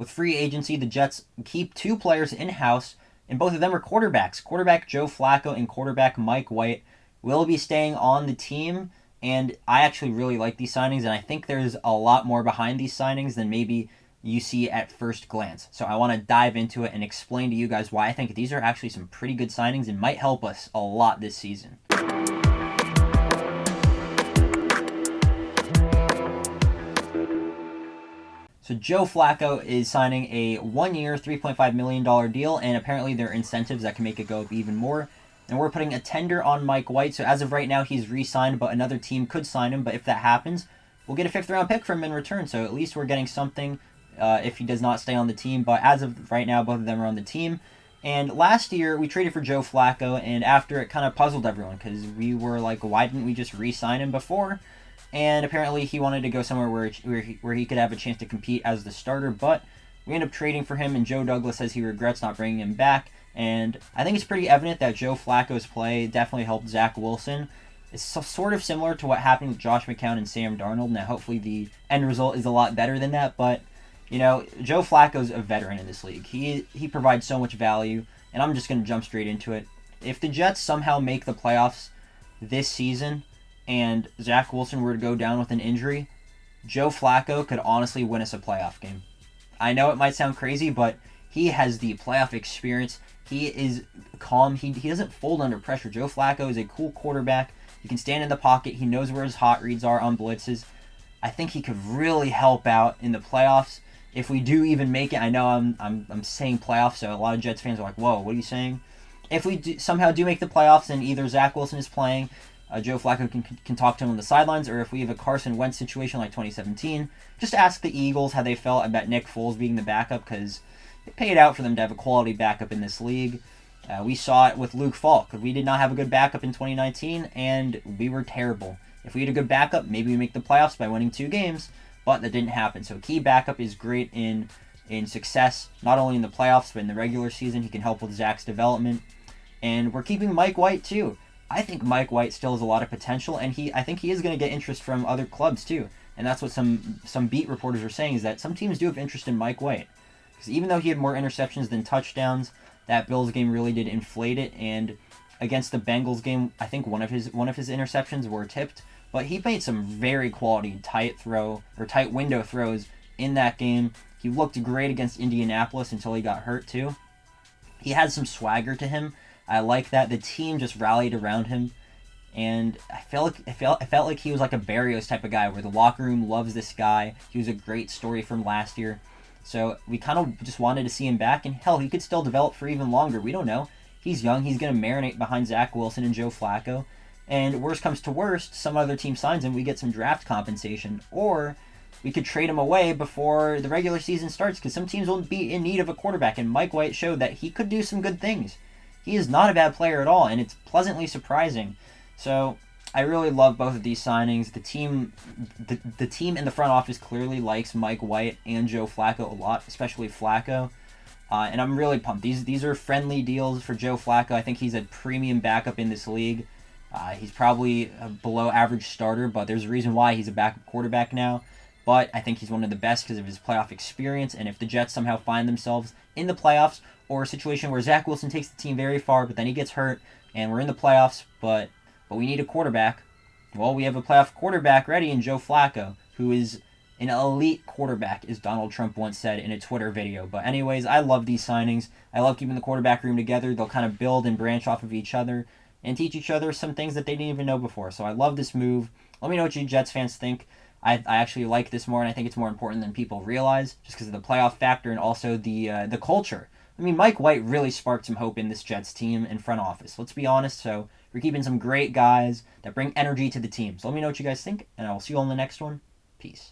With free agency, the Jets keep 2 players in-house, and both of them are quarterbacks. Quarterback Joe Flacco and quarterback Mike White will be staying on the team, and I actually really like these signings, and I think there's a lot more behind these signings than maybe you see at first glance. So I want to dive into it and explain to you guys why I think these are actually some pretty good signings and might help us a lot this season. So Joe Flacco is signing a 1-year, $3.5 million deal, and apparently there are incentives that can make it go up even more. And we're putting a tender on Mike White, so as of right now, he's re-signed, but another team could sign him. But if that happens, we'll get a 5th-round pick from him in return, so at least we're getting something if he does not stay on the team. But as of right now, both of them are on the team. And last year, we traded for Joe Flacco, and after it kind of puzzled everyone, because we were like, why didn't we just re-sign him before? And apparently he wanted to go somewhere where he could have a chance to compete as the starter, but we ended up trading for him, and Joe Douglas says he regrets not bringing him back. And I think it's pretty evident that Joe Flacco's play definitely helped Zach Wilson. It's sort of similar to what happened with Josh McCown and Sam Darnold. Now, hopefully the end result is a lot better than that, but, Joe Flacco's a veteran in this league. He provides so much value, and I'm just going to jump straight into it. If the Jets somehow make the playoffs this season, and Zach Wilson were to go down with an injury, Joe Flacco could honestly win us a playoff game. I know it might sound crazy, but he has the playoff experience. He is calm. He doesn't fold under pressure. Joe Flacco is a cool quarterback. He can stand in the pocket. He knows where his hot reads are on blitzes. I think he could really help out in the playoffs if we do even make it. I know I'm saying playoffs, so a lot of Jets fans are like, whoa, what are you saying? If we somehow do make the playoffs and either Zach Wilson is playing, Joe Flacco can talk to him on the sidelines, or if we have a Carson Wentz situation like 2017, just ask the Eagles how they felt about Nick Foles being the backup, because it paid out for them to have a quality backup in this league. We saw it with Luke Falk. We did not have a good backup in 2019, and we were terrible. If we had a good backup, maybe we make the playoffs by winning 2 games, but that didn't happen. So a key backup is great in success, not only in the playoffs, but in the regular season. He can help with Zach's development. And we're keeping Mike White, too. I think Mike White still has a lot of potential, and I think he is going to get interest from other clubs too. And that's what some beat reporters are saying, is that some teams do have interest in Mike White. Because even though he had more interceptions than touchdowns, that Bills game really did inflate it. And against the Bengals game, I think one of his interceptions were tipped, but he made some very quality tight window throws in that game. He looked great against Indianapolis until he got hurt too. He had some swagger to him. I like that. The team just rallied around him, and I felt like he was like a Barrios type of guy, where the locker room loves this guy. He was a great story from last year, so we kind of just wanted to see him back, and hell, he could still develop for even longer. We don't know. He's young. He's going to marinate behind Zach Wilson and Joe Flacco, and worst comes to worst, some other team signs him, we get some draft compensation, or we could trade him away before the regular season starts, because some teams will be in need of a quarterback, and Mike White showed that he could do some good things. He is not a bad player at all, and it's pleasantly surprising. So I really love both of these signings. The team in the front office clearly likes Mike White and Joe Flacco a lot, especially Flacco. And I'm really pumped. These are friendly deals for Joe Flacco. I think he's a premium backup in this league. He's probably a below average starter, but there's a reason why he's a backup quarterback now. But I think he's one of the best because of his playoff experience. And if the Jets somehow find themselves in the playoffs, or a situation where Zach Wilson takes the team very far, but then he gets hurt, and we're in the playoffs, but we need a quarterback, well, we have a playoff quarterback ready in Joe Flacco, who is an elite quarterback, as Donald Trump once said in a Twitter video. But anyways, I love these signings. I love keeping the quarterback room together. They'll kind of build and branch off of each other and teach each other some things that they didn't even know before. So I love this move. Let me know what you Jets fans think. I actually like this more, and I think it's more important than people realize, just because of the playoff factor and also the culture. I mean, Mike White really sparked some hope in this Jets team and front office. Let's be honest. So we're keeping some great guys that bring energy to the team. So let me know what you guys think, and I will see you on the next one. Peace.